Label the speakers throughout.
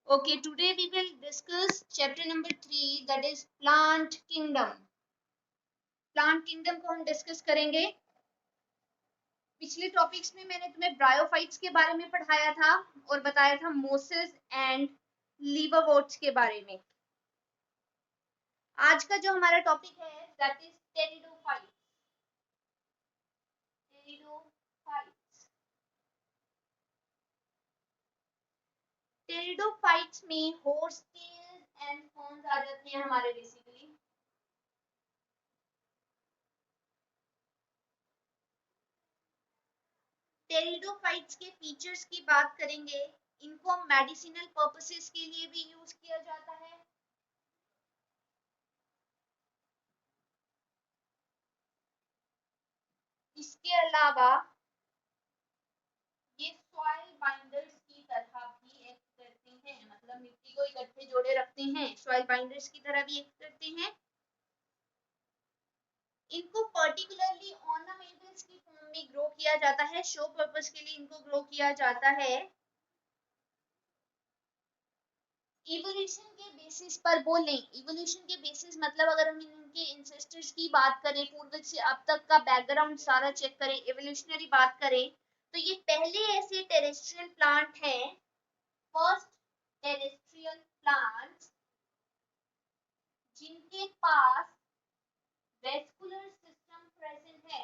Speaker 1: Okay, today we will discuss chapter number 3, that is plant kingdom. Plant kingdom को हम discuss करेंगे। पिछले topics में मैंने तुम्हें ब्रायोफाइट्स के बारे में पढ़ाया था और बताया था मोसेस एंड लीवरवोर्ट्स के बारे में। आज का जो हमारा टॉपिक है दैट इज टेरिडोफाइट्स। टेरिडोफाइट्स में हॉर्स टेल्स एंड फर्न्स आ जाते हैं हमारे बेसिकली। टेरिडोफाइट्स के फीचर्स की बात करेंगे। इनको मेडिसिनल पर्पसेस के लिए भी यूज किया जाता है। इसके अलावा ये सॉइल बाइंडर्स की तरह भी एक्ट करते हैं, मतलब मिट्टी को इकट्ठे जोड़े रखते हैं, सॉइल बाइंडर्स की तरह भी एक्ट करते हैं। इनको पर्टिकुलरली ऑर्नामेंटल्स की फॉर्म में ग्रो किया जाता है, शो पर्पस के लिए इनको ग्रो किया जाता है। इवोल्यूशन के बेसिस पर बोलें, इवोल्यूशन के बेसिस मतलब अगर हम इनके इंसेस्टर्स की बात करें, पूर्वज से अब तक का बैकग्राउंड सारा चेक करें, इवोल्यूशनरी बात करें, तो ये पहले ऐसे टेरेस्ट्रियल प्लांट हैं, फर्स्ट टेरेस्ट्रियल प्लांट्स जिनके पास वेस्कुलर सिस्टम प्रेजेंट है।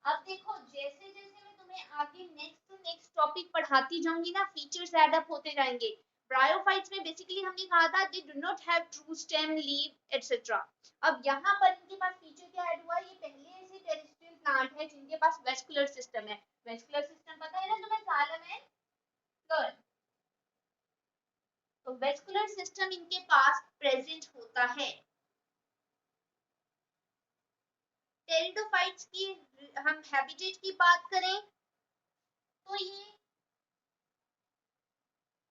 Speaker 1: अब देखो जैसे जैसे मैं तुम्हें आगे नेक्स्ट टॉपिक पढ़ाती जाऊंगी ना, फीचर्स ऐड अप होते जाएंगे। ब्रायोफाइट्स में बेसिकली हमने कहा था they do not have true stem leave etcetera. अब यहाँ पर इनके पास फीचर क्या ऐड हुआ, ये पहले ऐसे टेरेस्ट्रियल प्लांट है जिनके पास वेस्कुलर सिस्टम है। वेस्कुलर सिस्टम पता है ना तुम्हें, जाइलम एंड फ्लोएम। तो वेस्कुलर सिस्टम इनके पास प्रेजेंट होता है। टेरिडोफाइट्स की हम हैबिटेट की बात करें तो ये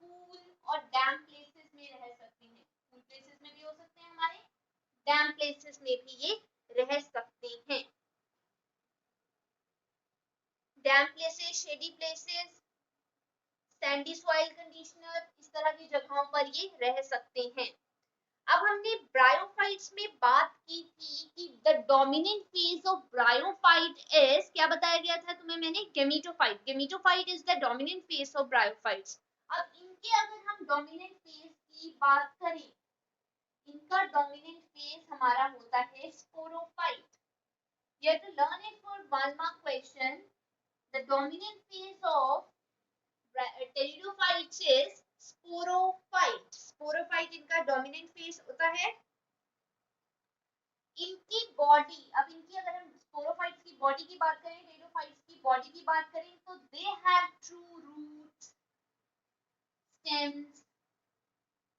Speaker 1: कूल और डैम प्लेसेस में रह सकते हैं। कूल प्लेसेस में भी हो सकते हैं हमारे, डैम प्लेसेस में भी ये रह सकते हैं। Dam places, shady places, Sandy soil conditioner, इस तरह की जगहों पर ये रह सकते हैं। अब हमने ब्रायोफाइट्स में बात की थी कि the dominant phase of bryophyte is, क्या बताया गया था तुम्हें मैंने, gametophyte. Gametophyte is the dominant phase of bryophytes. अब इनके अगर हम डोमिनेंट फेज की बात करें, इनका डोमिनेंट फेज हमारा होता है sporophyte. You have to learn it for 1 mark question. The dominant phase of pteridophytes is sporophyte. Sporophyte इनका dominant phase होता है। इनकी बॉडी, अब इनकी अगर हम स्पोरोफाइट्स की बॉडी की बात करें, टेरिडोफाइट्स की बॉडी की बात करें, तो they have true roots, stems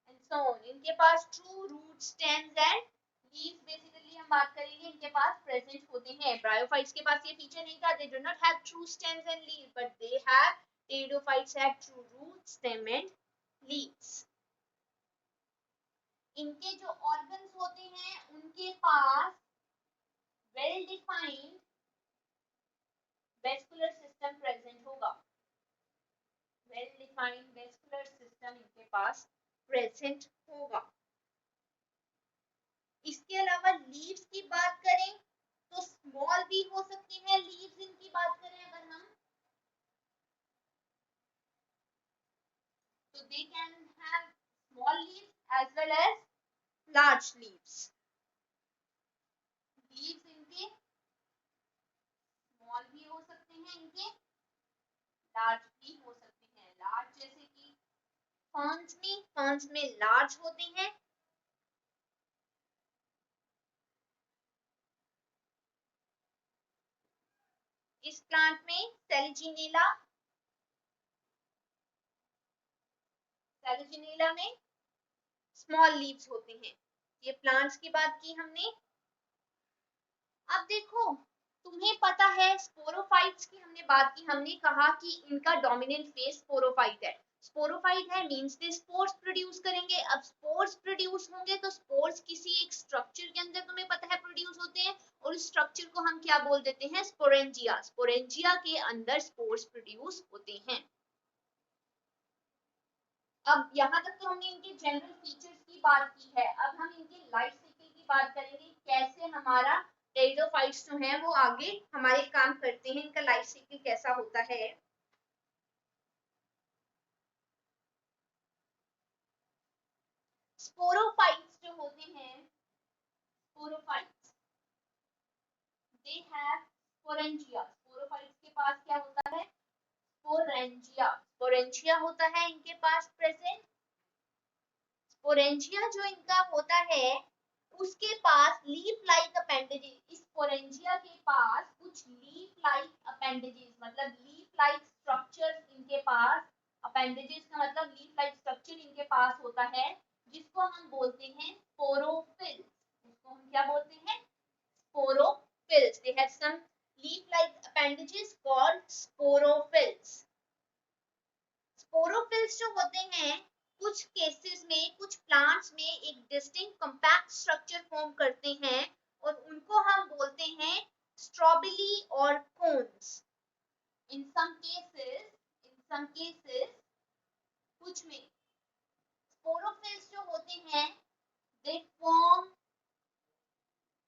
Speaker 1: and so on. इनके पास true root, stems and leaves basically हम बात करेंगे, इनके पास प्रेजेंट होते हैं। ब्रायोफाइट्स के पास ये फीचर नहीं था, they do not have true stems and leaves, but they have, pteridophytes have true root, stem and leaves. इनके जो ऑर्गन्स होते हैं उनके पास well defined vascular system present होगा। वेल डिफाइंड वेस्कुलर सिस्टम इनके पास प्रेजेंट होगा। इसके अलावा लीव्स की बात करें तो स्मॉल भी हो सकती है लीव्स। इनकी बात करें अगर हम, तो they can have small leaves as well as large leaves. Leaves इनके स्मॉल भी हो सकते हैं, इनके लार्ज भी हो सकते हैं। लार्ज जैसे कि फर्न्स में लार्ज होते हैं। इस प्लांट में सेलिजिनेला में स्मॉल लीव्स होते हैं। ये प्लांट्स की बात की हमने। अब देखो तुम्हें पता है स्पोरोफाइट्स की हमने बात की, हमने कहा कि इनका डोमिनेंट फेज स्पोरोफाइट है। स्पोरोफाइट है मींस दे स्पोर्स प्रोड्यूस करेंगे। अब स्पोर्स प्रोड्यूस होंगे तो स्पोर्स किसी एक स्ट्रक्चर के अंदर तुम्हें पता है प्रोड्यूस होते हैं, और उस स्ट्रक्चर को हम क्या बोल देते हैं, स्पोरेंजिया। स्पोरेंजिया के अंदर स्पोर्स प्रोड्यूस होते हैं। अब यहाँ तक तो हमने इनके जनरल फीचर्स की बात की है, अब हम इनके लाइफ साइकिल की बात करेंगे, कैसे हमारा टेरिडोफाइट्स जो हैं वो आगे हमारे काम करते हैं, इनका लाइफ साइकिल कैसा होता है। स्पोरोफाइट्स जो होते हैं, sporophytes they have sporangia, sporophytes के पास क्या होता है, स्पोरेंजिया, स्पोरेंजिया होता है इनके पास प्रेजेंट। स्पोरेंजिया जो इनका होता है उसके पास लीफ लाइक अपेंडेजेस, इस स्पोरेंजिया के पास कुछ लीफ लाइक अपेंडेजेस मतलब लीफ लाइक स्ट्रक्चर्स इनके पास, अपेंडेजेस का मतलब लीफ लाइक स्ट्रक्चर इनके पास होता है, जिसको हम बोलते हैं स्पोरोफिल्स, इसको हम क्या बोलते हैं, sporophylls. They have some leaf like appendages called sporophylls. Sporophylls जो होते हैं कुछ केसेस में, कुछ प्लांट्स में एक डिस्टिंक्ट कॉम्पैक्ट स्ट्रक्चर फॉर्म करते हैं और उनको हम बोलते हैं स्ट्रॉबेली और कोन्स। इन सम केसेस कुछ में स्पोरोफिल्स जो होते हैं दे फॉर्म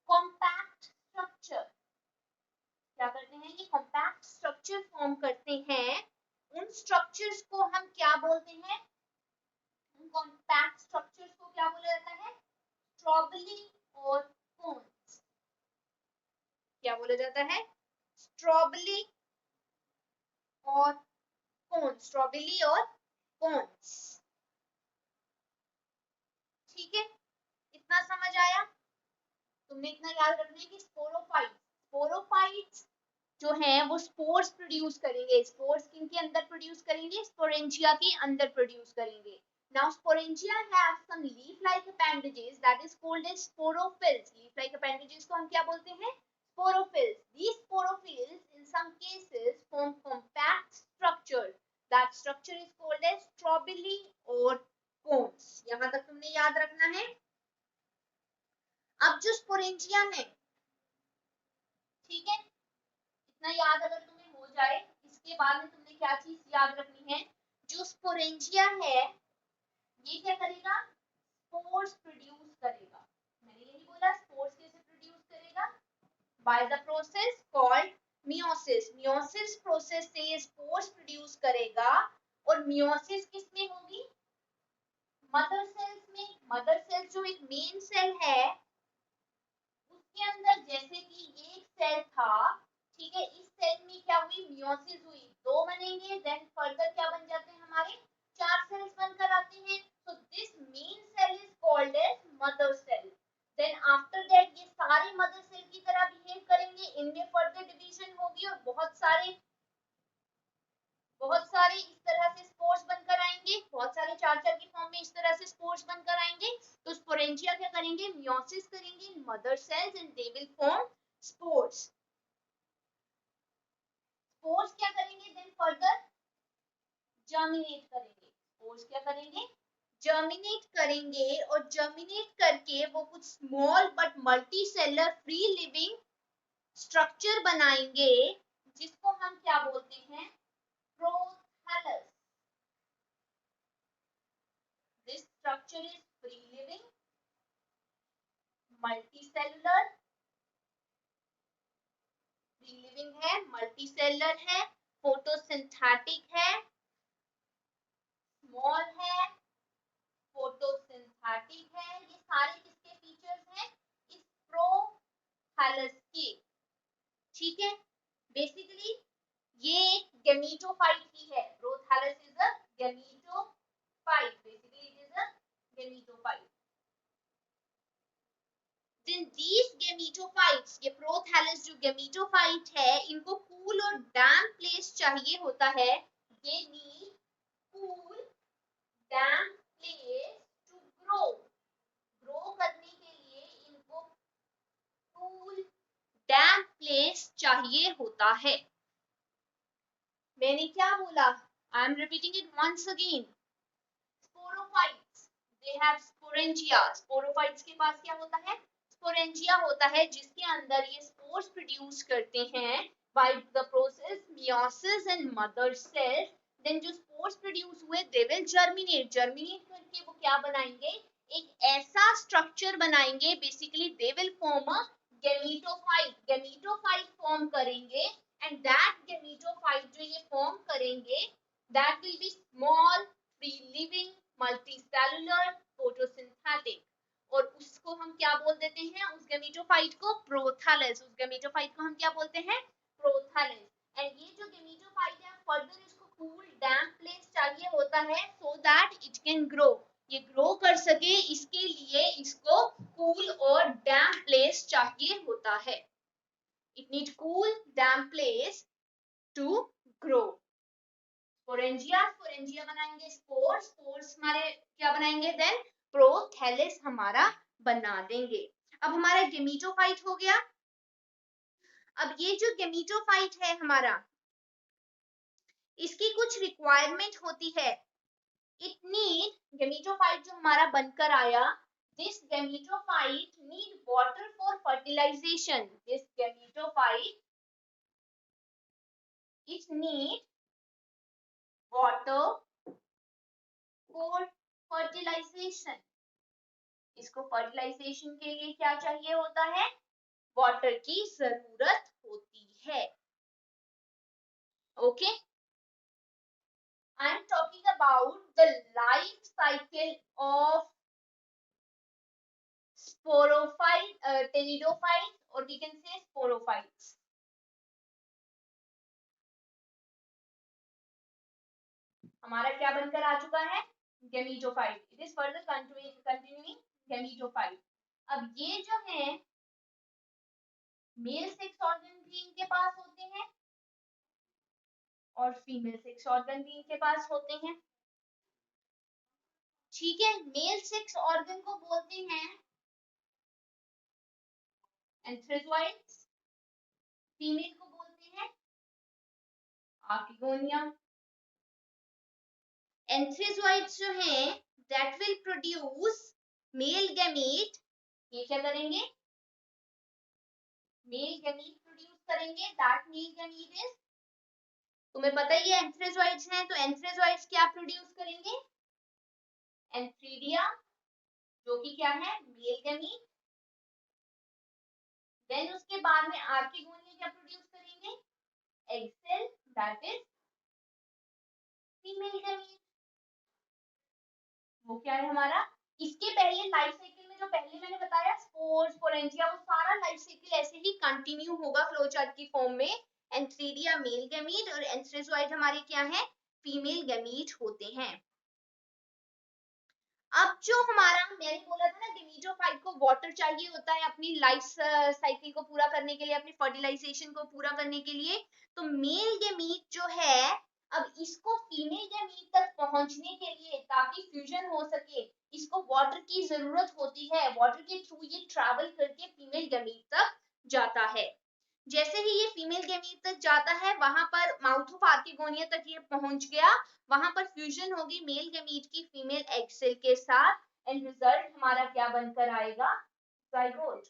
Speaker 1: कॉम्पैक्ट स्ट्रक्चर, क्या करते हैं, ये कॉम्पैक्ट स्ट्रक्चर फॉर्म करते हैं। उन स्ट्रक्चर्स को हम क्या बोलते हैं, कॉम्पैक्ट स्ट्रक्चर्स को क्या बोला जाता है, स्ट्रॉबेली और कोन्स। क्या बोला जाता है, स्ट्रॉबेली और कोन्स, स्ट्रॉबेली और कोन्स। ठीक है, इतना समझ आया, तुमने इतना याद रखना है कि स्पोरोफाइट्स जो हैं वो स्पोर्स प्रोड्यूस करेंगे, स्पोर्स किनके अंदर प्रोड्यूस करेंगे, स्पोरेंजिया के अंदर प्रोड्यूस करेंगे। Now sporangia have some leaf-like appendages that is called as sporophylls. Leaf-like appendages को हम क्या बोलते हैं, sporophylls. These sporophylls in some cases form compact structure. That structure is called as strobili or cones. यहाँ तक तुमने याद रखना है। अब जो स्पोरेंजिया है, ठीक है, इतना याद अगर तुम्हें हो जाए, इसके बाद में तुमने क्या चीज याद रखनी है, जो स्पोरेंजिया है ये क्या करेगा, स्पोर्स प्रोड्यूस करेगा। मैंने यही बोला, स्पोर्स कैसे प्रोड्यूस करेगा, bye the process called meiosis. Meiosis process से ये स्पोर्स प्रोड्यूस करेगा और मियोसिस किसमें होगी, मदर सेल्स में। मदर सेल्स जो एक मेन सेल है उसके अंदर, जैसे कि ये एक सेल था, ठीक है, इस सेल में क्या हुई, मियोसिस हुई, दो बनेंगे, देन फर्दर क्या बन जाते हैं हमारे, चार सेल्स बनकर आते हैं। So this main cell is called as mother cell. Then after that ये सारे मदर सेल की तरह बिहेव करेंगे, इनमें फर्दर डिवीजन होगी और बहुत सारे इस तरह से स्पोर्स बनकर आएंगे, बहुत सारे चार चार की फॉर्म में इस तरह से स्पोर्स बनकर आएंगे। तो स्पोरेंजिया क्या करेंगे, मियोसिस करेंगे in mother cells and they will form spores. Spores क्या करेंगे, देन फर्दर जर्मिनेट करेंगे। स्पोर्स क्या करेंगे, जर्मिनेट करेंगे और जर्मिनेट करके वो कुछ small but multicellular free living structure बनाएंगे, जिसको हम क्या बोलते हैं, prothallus. This structure is free living, multicellular, free living है, मल्टीसेलुलर है, फोटोसिंथेटिक है, स्मॉल है, फोटोसिंथेटिक है। ये सारे किसके फीचर्स हैं, इस प्रोथैलस के। ठीक है, बेसिकली ये एक गैमीटोफाइट ही है, prothallus is a gametophyte, basically it is a gametophyte. Then these gametophytes, ये प्रोथैलस जो गैमीटोफाइट है, इनको कूल और डैम्प प्लेस चाहिए होता है। They need cool damp place to grow. Grow करने के लिए इनको कूल डैम्प प्लेस चाहिए होता है। मैंने क्या बोला, I am repeating it once again. Sporophytes they have sporangia, sporophytes के पास क्या होता है, स्पोरेंजिया होता है, जिसके अंदर ये स्पोर्स प्रोड्यूस करते हैं by the process meiosis and mother cells. Then जो स्पोर्स प्रोड्यूस हुए दे विल जर्मिनेट, जर्मिनेट करके वो क्या बनाएंगे, एक ऐसा स्ट्रक्चर बनाएंगे, basically they will form a gametophyte, gametophyte form करेंगे एंड दैट गेमीटोफाइट जो ये फॉर्म करेंगे that will be small free living multicellular photosynthetic, और उसको हम क्या बोल देते हैं, उस गेमीटोफाइट को प्रोथैलस, उस गेमीटोफाइट को हम क्या बोलते हैं, प्रोथैलस। एंड ये जो गेमीटोफाइट है फर्दर इसको कूल डैम्प प्लेस चाहिए होता है so that it can grow, ये ग्रो कर सके इसके लिए इसको कूल और डैम्प प्लेस चाहिए होता है, it need cool damp place to grow. Sporangia, sporangia बनाएंगे स्पोर्स, स्पोर्स हमारे क्या बनाएंगे देन प्रोथैलिस हमारा बना देंगे। अब हमारा गेमीटोफाइट हो गया। अब ये जो गेमीटोफाइट है हमारा, इसकी कुछ रिक्वायरमेंट होती है, इट नीड, गेमीटोफाइट जो हमारा बनकर आया, this gametophyte need water for fertilisation, this gametophyte it need water for fertilisation, इसको फर्टिलाइजेशन के लिए क्या चाहिए होता है, वाटर की जरूरत होती है। Okay, I am talking about the life cycle of sporophyte, pteridophyte और वी कैन से स्पोरोफाइट्स। हमारा क्या बनकर आ चुका है, gametophyte, it is further continuing gametophyte. अब ये जो है मेल सेक्स ऑर्गन भी इनके पास होते हैं और फीमेल सेक्स ऑर्गन भी इनके पास होते हैं, ठीक है। मेल सेक्स ऑर्गन को बोलते हैं एंथ्रेजोइड्स, फीमेल को बोलते हैं आर्किगोनिया। एंथ्रेजोइड्स जो हैं that will produce male gamete, ये क्या करेंगे, मेल गैमीट प्रोड्यूस करेंगे, दैट मेल गैमीट इज, तुम्हें पता ही है एंथ्रेजोइड्स हैं, तो एंथ्रेजोइड्स क्या प्रोड्यूस करेंगे, एंथ्रीडिया जो कि क्या है मेल गैमीट, देन उसके बाद में आर्किगोनिया क्या प्रोड्यूस करेंगे, egg cell that is female gamete, वो क्या है हमारा। इसके पहले लाइफ साइकिल में जो पहले मैंने बताया स्पोर, स्पोरेंजिया, वो सारा लाइफ साइकिल ऐसे ही कंटिन्यू होगा फ्लो चार्ट की फॉर्म में, एंथ्रीडिया मेल गैमीट और एंथ्रेजोइड हमारे क्या है, फीमेल गैमीट होते हैं। अब जो हमारा मैंने बोला था ना गेमीटोफाइट को वाटर चाहिए होता है अपनी लाइफ साइकिल को पूरा करने के लिए, अपनी फर्टिलाइजेशन को पूरा करने के लिए, तो मेल गैमीट जो है अब इसको फीमेल गैमीट तक पहुंचने के लिए ताकि फ्यूजन हो सके इसको वाटर की जरूरत होती है, वाटर के थ्रू ये ट्रैवल करके फीमेल गैमीट तक जाता है। जैसे ही ये फीमेल गैमीट तक जाता है वहां पर माउथ ऑफ आर्किगोनिया तक ये पहुंच गया, वहां पर फ्यूजन होगी मेल गैमीट की फीमेल एग सेल के साथ एंड रिजल्ट हमारा क्या बनकर आएगा, जाइगोट,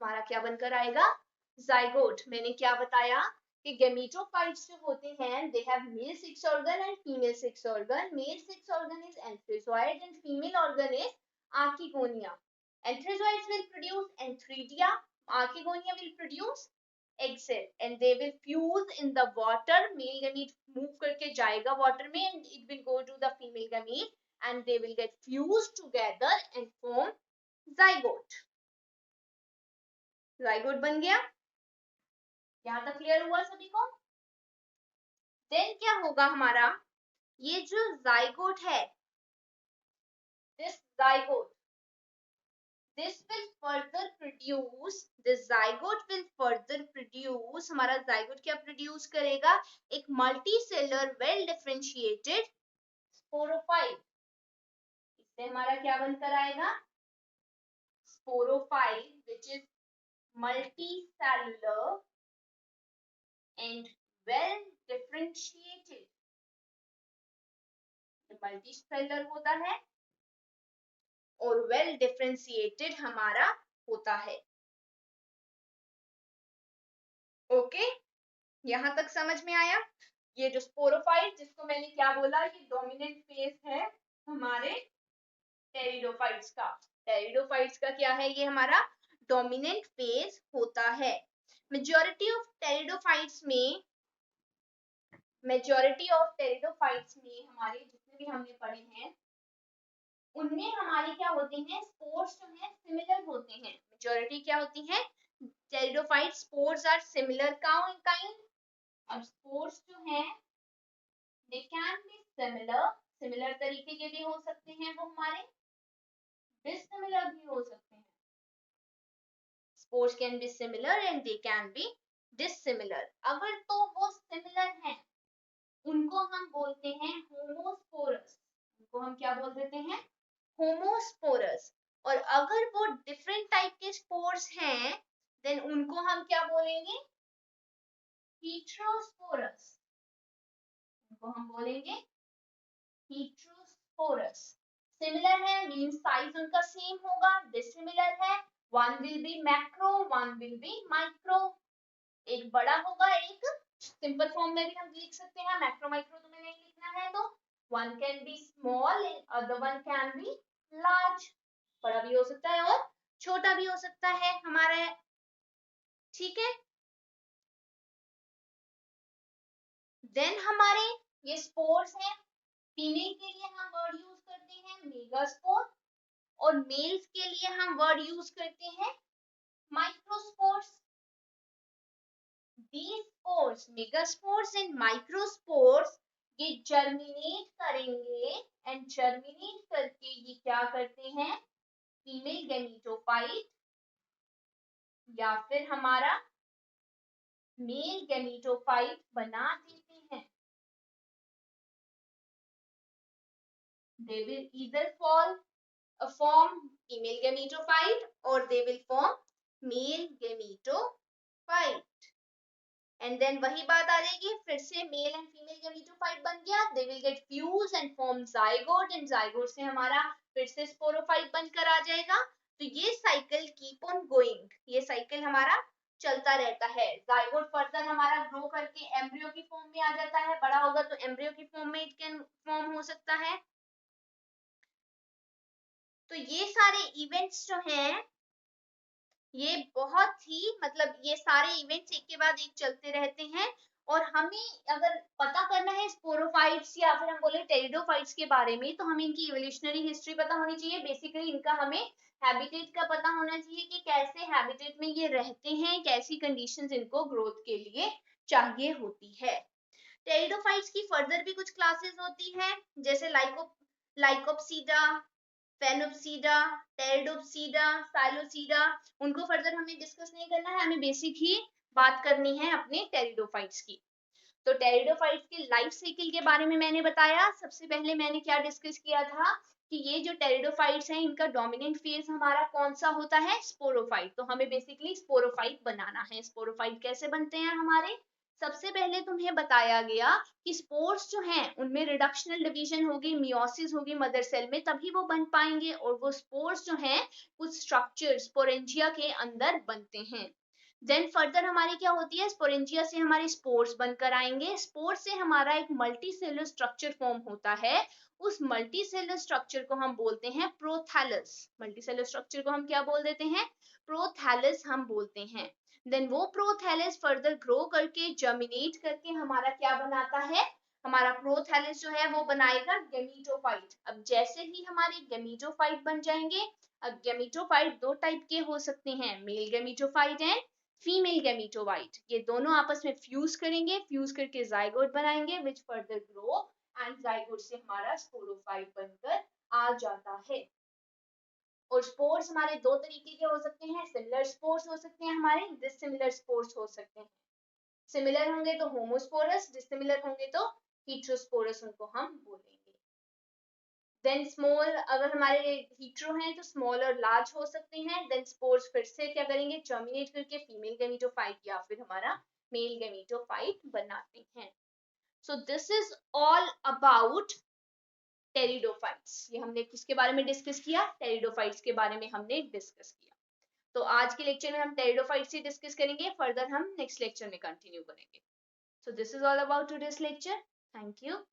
Speaker 1: हमारा क्या बनकर आएगा, जाइगोट। मैंने क्या बताया कि गैमीटोफाइट्स जो होते हैं they have male sex organ and female sex organ, male sex organ is antherozoid and female organ is archegonia. Anthrazoids will produce antheridia, archegonia will produce egg cell and they will fuse in the water, male gamete move करके जाएगा water में and it will go to the female gamete and they will get fused together and form zygote, zygote बन गया, यहाँ तक clear हुआ सभी को। देन क्या होगा हमारा, ये जो zygote है, this zygote, this will further produce, the zygote will further produce, हमारा zygote क्या produce करेगा, एक multicellular well differentiated sporophyte, इससे हमारा क्या बनकर आएगा, sporophyte which is multicellular and well differentiated, multicellular होता है और well differentiated हमारा होता है। ओके, यहां तक समझ में आया। ये जो स्पोरोफाइट, जिसको मैंने क्या बोला, ये डोमिनेंट फेज है हमारे टेरिडोफाइट्स का। टेरिडोफाइट्स का क्या है, ये हमारा डोमिनेंट फेज होता है। मेजॉरिटी ऑफ टेरिडोफाइट्स में हमारे जितने भी हमने पढ़े हैं उनमें हमारे क्या होते हैं, स्पोर्स जो है सिमिलर होते हैं। मेजॉरिटी क्या होती है, pteridophyte spores are similar kind. अब स्पोर्स जो है दे कैन बी सिमिलर तरीके के भी हो सकते हैं, वो हमारे डिसिमिलर भी हो सकते हैं। Spores can be similar and they can be dissimilar. अगर तो वो सिमिलर हैं उनको हम बोलते हैं होमोस्पोरस। उनको हम क्या बोल देते हैं, होमोस्पोरस। और अगर वो डिफरेंट टाइप के स्पोर्स हैं देन उनको हम क्या बोलेंगे, हेटेरोस्पोरस। उनको हम बोलेंगे हेटेरोस्पोरस। सिमिलर है मींस साइज उनका सेम होगा, डिसिमिलर है one will be macro one will be micro. एक बड़ा होगा, एक सिंपल फॉर्म में भी हम लिख सकते हैं, मैक्रो माइक्रो तुम्हें नहीं लिखना है तो one can be small and other one can be large. बड़ा भी हो सकता है और छोटा भी हो सकता है हमारा, ठीक है। देन हमारे ये स्पोर्स हैं, फीमेल के लिए हम वर्ड यूज करते हैं मेगास्पोर और मेल्स के लिए हम वर्ड यूज करते हैं microspores. These spores, megaspores and microspores, ये जर्मिनेट करेंगे एंड जर्मिनेट करके ये क्या करते हैं, फीमेल गैमेटोफाइट या फिर हमारा मेल गैमेटोफाइट बना देते हैं। They will either form female gametophyte or they will form male gametophyte. And then वही बात आ जाएगी, फिर से मेल एंड फीमेल गैमेटोफाइट बन गया, they will get fuse and form zygote and zygote से हमारा फिर से स्पोरोफाइट बनकर आ जाएगा। तो ये साइकिल कीप ऑन गोइंग, ये साइकिल हमारा चलता रहता है। जाइगोट फर्दर हमारा ग्रो करके एम्ब्रियो की फॉर्म में आ जाता है, बड़ा होगा तो एम्ब्रियो की फॉर्म में इट कैन फॉर्म हो सकता है। तो ये सारे इवेंट्स जो हैं ये बहुत ही मतलब ये सारे इवेंट्स एक के बाद एक चलते रहते हैं। और हमें अगर पता करना है स्पोरोफाइट्स या फिर हम बोले टेरिडोफाइट्स के बारे में तो हमें इनकी इवोल्यूशनरी हिस्ट्री पता होनी चाहिए। बेसिकली इनका हमें हैबिटेट का पता होना चाहिए कि कैसे हैबिटेट में ये रहते हैं, कैसी कंडीशंस इनको ग्रोथ के लिए चाहिए होती है। टेरिडोफाइट्स की फर्दर भी कुछ क्लासेस होती हैं, जैसे लाइकोप्सीडा, फेनोप्सीडा, टेरिडोप्सीडा, साइलोसीडा। उनको फर्दर हमें डिस्कस नहीं करना है, हमें बेसिक ही बात करनी है अपने टेरिडोफाइट्स की। तो टेरिडोफाइट्स के लाइफ साइकिल के बारे में मैंने बताया। सबसे पहले मैंने क्या डिस्कस किया था कि ये जो टेरिडोफाइट्स हैं इनका डोमिनेंट फेज हमारा कौन सा होता है, स्पोरोफाइट। तो हमें बेसिकली स्पोरोफाइट बनाना है। स्पोरोफाइट कैसे बनते हैं हमारे, सबसे पहले तुम्हें बताया गया कि स्पोर्स जो हैं उनमें रिडक्शनल डिवीजन होगी, मियोसिस होगी मदर सेल में, तभी वो बन पाएंगे। और वो स्पोर्स जो हैं कुछ स्ट्रक्चर स्पोरेंजिया के अंदर बनते हैं। देन फर्दर हमारी क्या होती है, स्पोरेंजिया से हमारे स्पोर्स बनकर आएंगे। स्पोर्स से हमारा एक मल्टीसेलुलर स्ट्रक्चर फॉर्म होता है। उस मल्टीसेलुलर स्ट्रक्चर को हम बोलते हैं प्रोथैलस। मल्टीसेलुलर स्ट्रक्चर को हम क्या बोल देते हैं, प्रोथैलस हम बोलते हैं। देन वो प्रोथैलस फर्दर ग्रो करके जर्मिनेट करके हमारा क्या बनाता है, हमारा प्रोथैलस जो है वो बनाएगा गैमेटोफाइट। अब जैसे ही हमारे गैमेटोफाइट बन जाएंगे, अब गैमेटोफाइट दो टाइप के हो सकते हैं, male gametophyte and female gametophyte. ये दोनों आपस में फ्यूज करेंगे, फ्यूज करके जाइगोट बनाएंगे which further grow and zygote से हमारा स्पोरोफाइट बनकर आ जाता है। और स्पोर्स हमारे दो तरीके के हो सकते हैं, सिमिलर स्पोर्स हो सकते हैं, हमारे डिसिमिलर स्पोर्स हो सकते हैं। सिमिलर होंगे तो होमोस्पोरस, डिसिमिलर होंगे तो हेटेरोस्पोरस उनको हम बोलेंगे। देन स्मॉल, अगर हमारे हीट्रो हैं तो स्मॉल और लार्ज हो सकते हैं। देन स्पोर्स फिर से क्या करेंगे, टर्मिनेट करके फीमेल गैमेटोफाइट या फिर हमारा मेल गैमेटोफाइट बनाते हैं। So this is all about pteridophytes. ये हमने किसके बारे में डिस्कस किया, टेरिडोफाइट्स के बारे में हमने डिस्कस किया। तो आज के लेक्चर में हम टेरिडोफाइट्स ही डिस्कस करेंगे, फर्दर हम नेक्स्ट लेक्चर में कंटिन्यू करेंगे। So this is all about today's lecture. Thank you.